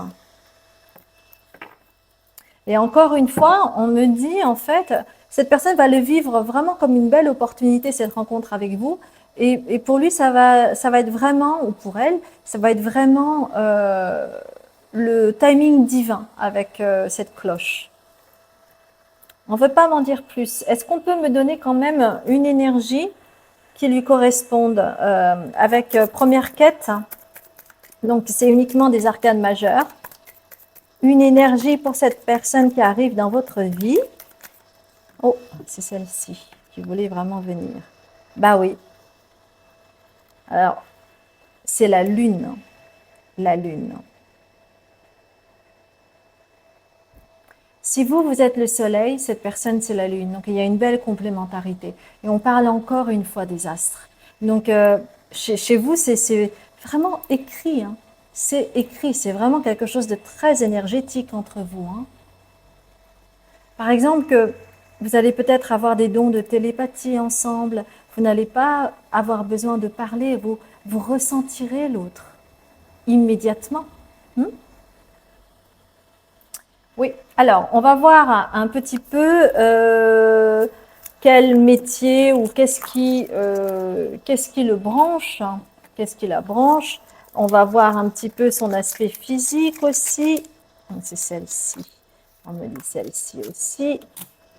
Et encore une fois, on me dit en fait, cette personne va le vivre vraiment comme une belle opportunité, cette rencontre avec vous. Et pour lui, ça va être vraiment, ou pour elle, ça va être vraiment le timing divin avec cette cloche. On ne veut pas m'en dire plus. Est-ce qu'on peut me donner quand même une énergie qui lui corresponde avec première quête? Donc, c'est uniquement des arcanes majeures. Une énergie pour cette personne qui arrive dans votre vie. Oh, c'est celle-ci qui voulait vraiment venir. Bah oui. Alors, c'est la lune. La lune. Si vous, vous êtes le soleil, cette personne, c'est la lune. Donc, il y a une belle complémentarité. Et on parle encore une fois des astres. Donc, chez vous, c'est vraiment écrit. Hein. C'est écrit. C'est vraiment quelque chose de très énergétique entre vous. Hein. Par exemple, que vous allez peut-être avoir des dons de télépathie ensemble. Vous n'allez pas avoir besoin de parler. Vous ressentirez l'autre immédiatement. Oui, alors on va voir un petit peu quel métier ou qu'est-ce qui le branche, qu'est-ce qui la branche. On va voir un petit peu son aspect physique aussi. C'est celle-ci, on me dit celle-ci aussi.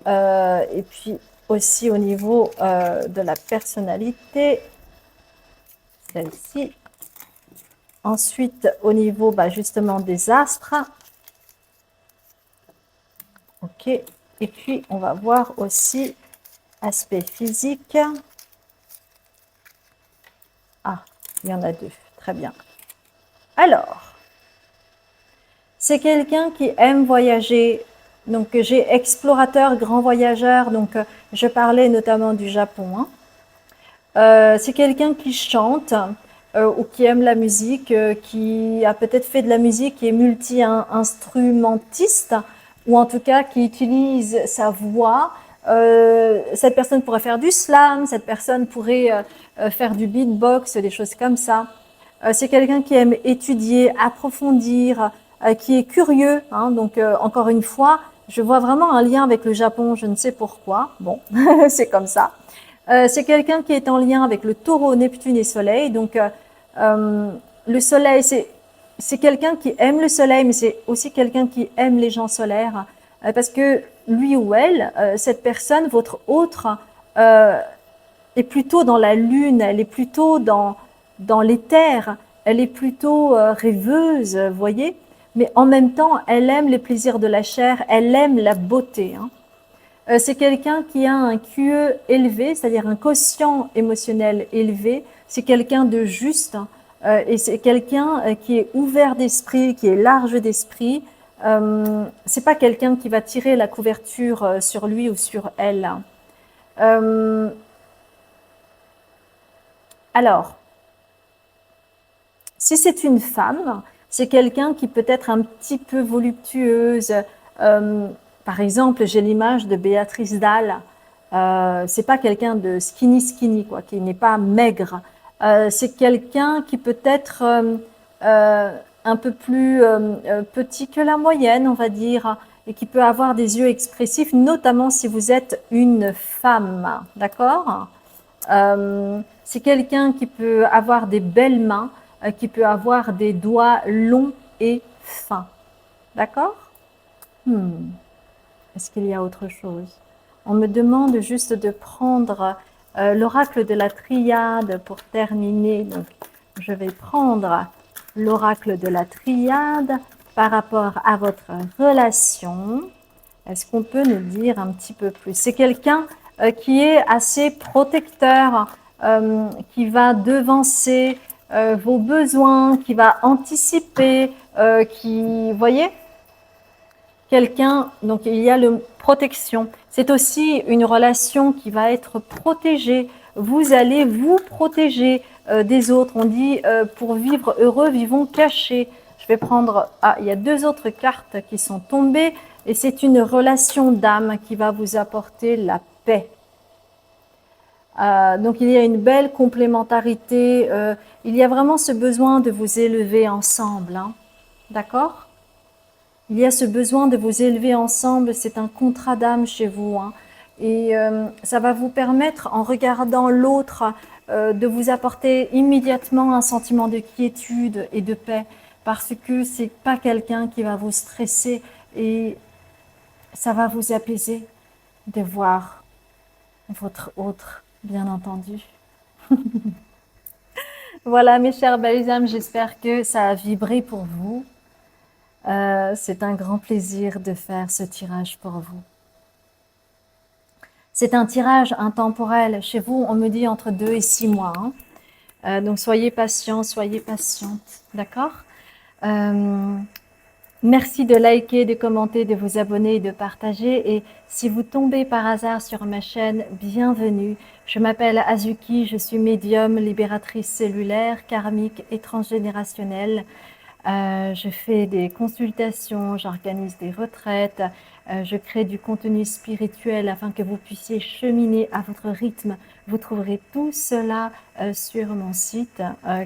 Et puis aussi au niveau de la personnalité, celle-ci. Ensuite, au niveau justement des astres. Ok, et puis on va voir aussi aspect physique. Ah, il y en a deux, très bien. Alors, c'est quelqu'un qui aime voyager. Donc j'ai explorateur, grand voyageur, donc je parlais notamment du Japon. Hein. C'est quelqu'un qui chante ou qui aime la musique, qui a peut-être fait de la musique, qui est multi-instrumentiste, ou en tout cas qui utilise sa voix. Cette personne pourrait faire du slam, cette personne pourrait faire du beatbox, des choses comme ça. C'est quelqu'un qui aime étudier, approfondir, qui est curieux. Hein, donc encore une fois, je vois vraiment un lien avec le Japon, je ne sais pourquoi. Bon, c'est comme ça. C'est quelqu'un qui est en lien avec le taureau, Neptune et Soleil. Donc le Soleil, c'est quelqu'un qui aime le soleil, mais c'est aussi quelqu'un qui aime les gens solaires. Parce que lui ou elle, cette personne, votre autre, est plutôt dans la lune, elle est plutôt dans l'éther, elle est plutôt rêveuse, vous voyez. Mais en même temps, elle aime les plaisirs de la chair, elle aime la beauté. Hein. C'est quelqu'un qui a un QE élevé, c'est-à-dire un quotient émotionnel élevé. C'est quelqu'un de juste et c'est quelqu'un qui est ouvert d'esprit, qui est large d'esprit. C'est pas quelqu'un qui va tirer la couverture sur lui ou sur elle. Alors, si c'est une femme, c'est quelqu'un qui peut être un petit peu voluptueuse. Par exemple, j'ai l'image de Béatrice Dalle. C'est pas quelqu'un de skinny, quoi, qui n'est pas maigre. C'est quelqu'un qui peut être un peu plus petit que la moyenne, on va dire, et qui peut avoir des yeux expressifs, notamment si vous êtes une femme. D'accord? C'est quelqu'un qui peut avoir des belles mains, qui peut avoir des doigts longs et fins. D'accord? Est-ce qu'il y a autre chose? On me demande juste de prendre l'oracle de la triade pour terminer. Donc, je vais prendre l'oracle de la triade par rapport à votre relation. Est-ce qu'on peut nous dire un petit peu plus? C'est quelqu'un qui est assez protecteur, qui va devancer vos besoins, qui va anticiper, vous voyez? Quelqu'un, donc il y a la protection. C'est aussi une relation qui va être protégée. Vous allez vous protéger des autres. On dit pour vivre heureux, vivons cachés. Je vais prendre, il y a 2 autres cartes qui sont tombées et c'est une relation d'âme qui va vous apporter la paix. Donc il y a une belle complémentarité. Il y a vraiment ce besoin de vous élever ensemble. Hein. D'accord? Il y a ce besoin de vous élever ensemble, c'est un contrat d'âme chez vous. Hein. Et ça va vous permettre, en regardant l'autre, de vous apporter immédiatement un sentiment de quiétude et de paix, parce que c'est pas quelqu'un qui va vous stresser et ça va vous apaiser de voir votre autre, bien entendu. Voilà mes chers belles âmes, j'espère que ça a vibré pour vous. C'est un grand plaisir de faire ce tirage pour vous. C'est un tirage intemporel. Chez vous, on me dit entre 2 et 6 mois. Hein. Donc soyez patients, soyez patientes. D'accord? Merci de liker, de commenter, de vous abonner et de partager. Et si vous tombez par hasard sur ma chaîne, bienvenue. Je m'appelle Azuki, je suis médium, libératrice cellulaire, karmique et transgénérationnelle. Je fais des consultations, j'organise des retraites, je crée du contenu spirituel afin que vous puissiez cheminer à votre rythme. Vous trouverez tout cela sur mon site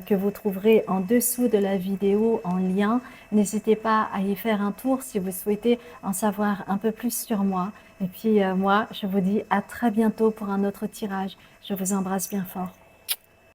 que vous trouverez en dessous de la vidéo en lien. N'hésitez pas à y faire un tour si vous souhaitez en savoir un peu plus sur moi. Et puis moi, je vous dis à très bientôt pour un autre tirage. Je vous embrasse bien fort.